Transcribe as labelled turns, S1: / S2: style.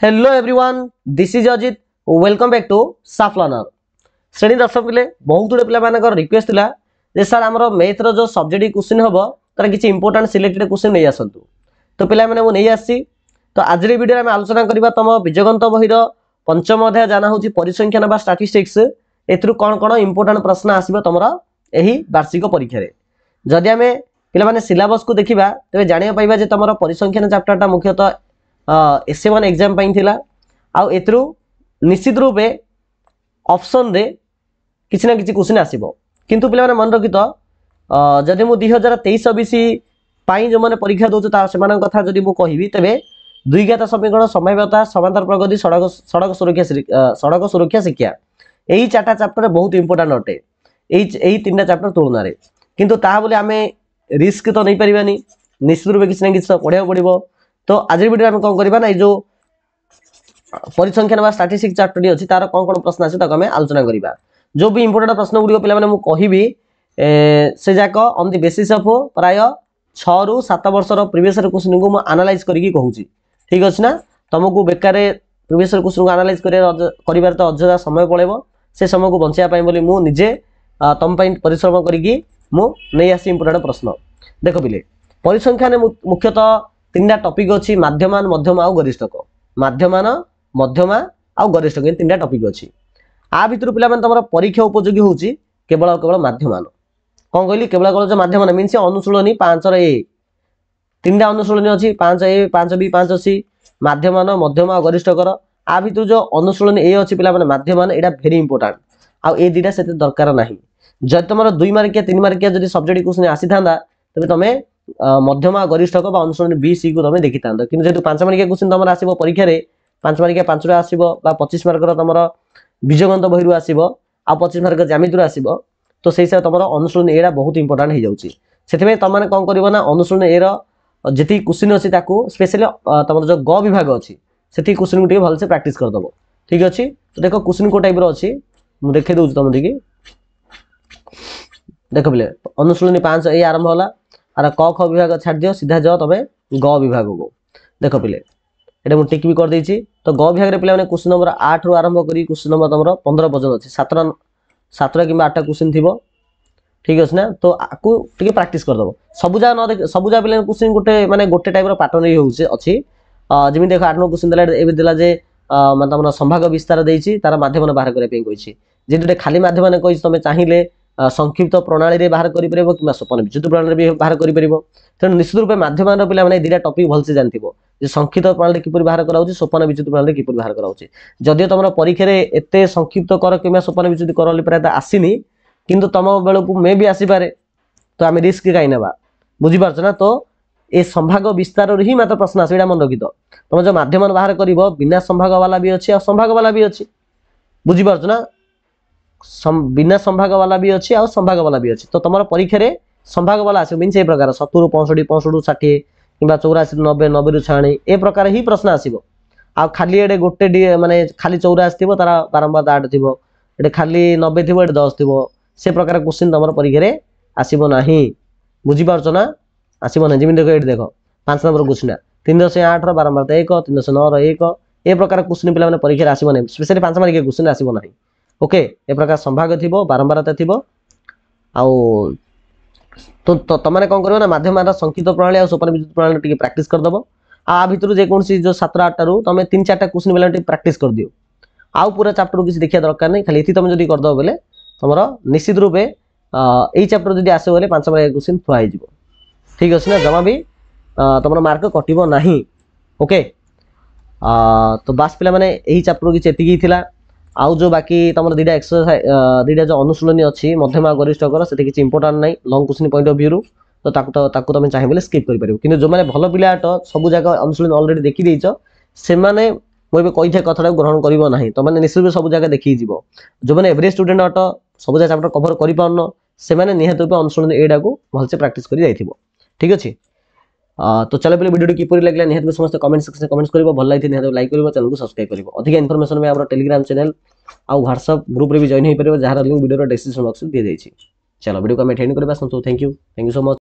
S1: Hello everyone, this is Ajit. Welcome back to साफ learner. श्रेणी 10 पिले बहुत गुड़े पिला रिक्वेस्ट थिला जे सर आमर मैथ रो जो सब्जेक्ट क्वेश्चन हम तार किसी इंपोर्टेंट सिलेक्टेड क्वेश्चन नहीं आसतु। तो पिला मैंने वो नहीं आसी। तो आज वीडियो में आलोचना करबा तुम बीजगणित बहिर पंचम अध्याय जाना होची परिसंख्यान बा स्टैटिस्टिक्स। एथरु कोन कोन इंपोर्टेंट प्रश्न आसीबो तमरा एही वार्षिक परीक्षा रे। जदि आमे पिला माने सिलेबस को देखिबा तबे जानिया पाइबा जे तमरा परिसंख्यान चैप्टरटा मुख्यतः एस1 एग्जाम पाइन थिला। आउ एथरु निश्चित रूपे ऑप्शन रे किछि ना किछि क्वेश्चन आसीबो। किंतु पिला माने मन रखितो जदि मु 2023-24 पाई जो माने परीक्षा दोछ ता सेमान कथा जदि मु कहिबी तबे द्विघात समीकरण संभाव्यता समांतर प्रगति सड़क सुरक्षा शिक्षा एही चारटा चैप्टर बहुत इंपोर्टेंट अटे एही तीनटा चैप्टर तुलना रे। किंतु ता बोले आमे रिस्क तो नहीं परिबानी, निश्चित रूपे किछि ना किछि पढिया पड़िबो। तो आज वीडियो में कौन करबा ना जो परिसंख्यान बा स्टैटिस्टिक्स चैप्टर अछि तार कोन कोन प्रश्न आसी ताको हमें आलोचना करबा। जो भी इंपोर्टेंट प्रश्न गुडी पिला माने मु कहिबी से जाक ऑन द बेसिस ऑफ प्राय 6 रु 7 वर्ष रो प्रीवियस ईयर क्वेश्चन को मु एनालाइज करके कहूची। ठीक अछि ना, तुमको बेकारे प्रीवियस ईयर क्वेश्चन को एनालाइज करिबार तो अजदा समय पळेबो। से समय को बंचिया पाई बोली मु निजे तम पाई परिश्रम करके मु नै आसी इंपोर्टेंट प्रश्न। देखो बिले परिसंख्यान मुख्यतः तीनटा टॉपिक अछि माध्यमान मध्यमा और गरिष्ठक। माध्यमान मध्यमा और गरिष्ठक इन तीनटा टॉपिक अछि। आ भितर पिला माने तमरा परीक्षा उपयोगी होउची केवल माध्यमान। कोन कहली केवल जो माध्यमान मीन्स अनुशीलनी 5 रे ए तीनटा अनुशीलनी अछि 5A 5B 5C माध्यमान मध्यमा और गरिष्ठकर। आ भितर जो अनुशीलनी ए अछि पिला माने माध्यमान एटा वेरी इंपोर्टेंट। आ ए दिटा सेते दरकार नाही। जद तमरा 2 मार्किया 3 मार्किया जदी सब्जेक्ट क्वेश्चन आसी थांदा तबे तमे मध्यमा गरिष्ठक बा अनुसरण बी सी को तमे देखि तांदो। किंतु जेतु 5 मार्किया क्वेश्चन तमरा आसीबो परीक्षा रे 5 मार्किया 5 रे आसीबो बा 25 मार्क रो तमरा बीजगणित बहिरु आसीबो आ 25 मार्क ज्यामिति रो आसीबो। तो सेहि से तमरा अनुसरण एरा बहुत इंपोर्टेंट हे जाउची। सेथिमे तमाने कोन करबो ना अनुसरण ए रो जेति क्वेश्चन अछि ताकू स्पेशली तमरा जो ग विभाग अछि सेति क्वेश्चन गुटे भल से प्रैक्टिस कर दबो। ठीक अछि। तो देखो क्वेश्चन को टाइप रो अछि मु देखे दउछ तम देखि। देखो बले अनुसरण 5 ए आरंभ होला आर क ख विभाग छाड़ दियो सीधा जाओ तबे ग विभाग को। देखो पिले एटा मु टिक भी कर देछि। तो ग विभाग रे पिले माने क्वेश्चन नंबर 8 रु आरंभ करी क्वेश्चन नंबर तमरो 15 पर्यंत अछि। 7 किबा 8 क्वेश्चन थिबो। ठीक अछि ना। तो आकु टिके प्रैक्टिस कर दबो। सबुजा न देख सबुजा पिले क्वेश्चन गुटे माने गोटे टाइप रो पैटर्न हि होउছে अछि। जेमि देखो 8 नो क्वेश्चन देला एबे देला जे माने तमरो संभाग विस्तार देछि तार माध्यम बाहर करे पे कहिछि। जेतुटे खाली माध्यम ने कहिछि तमे चाहिले संक्षिप्त प्रणाली रे बाहर करि परबो कि सोपान विद्युत प्रणाली रे बाहर करि परबो। तेन निश्चित रूपे माध्यमान पिला माने दिरा टॉपिक भल से जानथिबो जे संक्षिप्त प्रणाली किपर बाहर कराउछि सोपान विद्युत प्रणाली किपर बाहर कराउछि। जदियो तमरो परीक्षा रे एते संक्षिप्त कर कि सोपान विद्युत करली प्राय आसीनी किंतु तम बेल को मे भी आसी पारे। तो आमे रिस्क काई नेबा बुझि पारछ ना। तो ए संभाग विस्तार रे ही मात्र प्रश्न आसीडा मन रखितो। तम जो माध्यमान बाहर करिवो बिना संभाग वाला भी अछि और संभाग वाला भी अछि। बुझि पारछ ना। बिना संभाग वाला भी अच्छी और संभाग वाला भी अच्छी। तो तुम परीक्षा रे संभाग वाला आस मीन से प्रकार 70 65 65 60 कि 84 90 90 रु 96 ए प्रकार ही प्रश्न आसीबो। आ खाली एडे गोटे माने खाली 84 थिबो तारा बारंबार दाड थिबो एडे खाली 90 थिबो एडे 10 थिबो से प्रकार क्वेश्चन तुम परीक्षा रे आसीबो नाही। बुझि पारछो ना। आसीबो ना। जेमि देखो एडे देखो 5 नंबर क्वेश्चन 308 रो बारंबार 1 309 रो 1 ए प्रकार क्वेश्चन पिला माने परीक्षा रे आसीबो नै। स्पेशली 5 मार्क क्वेश्चन आसीबो नाही। ओके ए प्रकार संभाग थिबो बारंबारता थिबो। आउ तो तमाने कोन करबो ना माध्यम संक्षिप्त प्रणाली और सोपान विद्युत प्रणाली टिके प्रैक्टिस कर दबो। आ भितरु जे कोनसी जो 7 8 रु तमे 3 4टा क्वेश्चन बेला टिके प्रैक्टिस कर दियो। आउ पूरा चैप्टर किसी देखिया दरकार नै। खाली एथि तमे जदी कर दबो बेले तमरो निश्चित रूपे एई चैप्टर जदी आसे बेले 5 मार्क क्वेश्चन थुआ जिवो। ठीक अछि ना। जमा भी तमरो मार्क कटिबो नाही। ओके तो बास पिला माने एही चैप्टर किछि एतिकी थिला। आउ जो बाकी तमर दिडा एक्सरसाइज दिडा जो अनुशीलनी अछि मध्यमा गरिष्ठ कर सेते किछि इंपोर्टेंट नै long question point of view रु। तो ताकू तमे चाहि बेले स्किप करि परिबो। किंतु जो माने भलो पिला अट सब जगह अनुशीलनी ऑलरेडी देखि देइछो से माने मोय बे कहिथे कथडा ग्रहण करिवो नाही। तो माने निश्चित सब जगह देखि जिवो। जो माने एवरेज स्टूडेंट अट सब जगह चैप्टर कवर करि पाउनो से माने निहत रूपे अनुशीलनी एडा को भल से प्रैक्टिस करि जाइथिबो। ठीक अछि। तो चलो पहले वीडियो किपरि लागला निहत में समस्त कमेंट सेक्शन कमेंट्स करिवो। भल लागिथे निहत लाइक करिवो चैनल को सब्सक्राइब करिवो। अधिक इन्फॉर्मेशन में हमर टेलीग्राम चैनल आ व्हाट्सएप ग्रुप रे भी जॉइन होई परिवो जहार लिंक वीडियो रो डिस्क्रिप्शन बॉक्स में दिया जायछि। चलो वीडियो को हम एंड करबा। Thank you so much.